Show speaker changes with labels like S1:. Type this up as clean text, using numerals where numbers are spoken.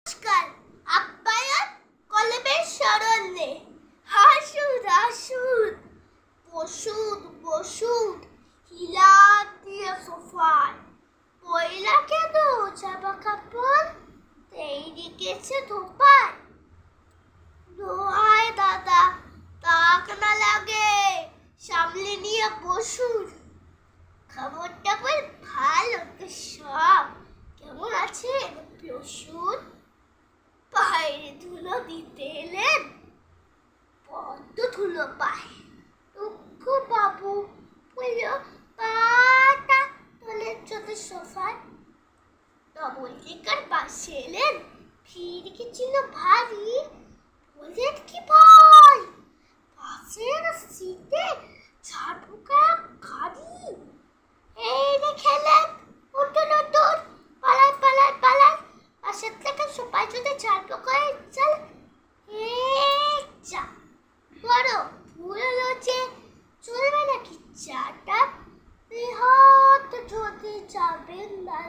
S1: নমস্কার। আপ্যায়ন কলমের স্মরণে হাসুন হাসুন, বসুন বসুন হিলান দিয়ে সোফায়। পয়লা কেন জামা কাপড় এই রেখেছে ধোপায়। দোহায় দাদা, তাক না লাগে, সামলে নিয়ে বসুন। খবর টবর ভালো তো সব, কেমন আছেন বসুন। পায়ের ধুলো দিতে এলেন, বড্ড ধুলো পায়। দুঃখ বাবু বলল, পাটা তোলেন যদি সোফায়। ডবল ডেকার বাসে এলেন, ভিড় কি ছিল ভারী। বলেন কি ভাই, বাসের সিটে ঝাড় পোকা গাড়ি। এই দেখেলেন, নতুন নতুন পালায় পালায় পালায়, বাসের থেকে সবাই যদি ঝাড় পোকায় চাল। যা বড় ভুল হলো যে, চলবে নাকি চাটা। বৃহৎ যদি যাবেন না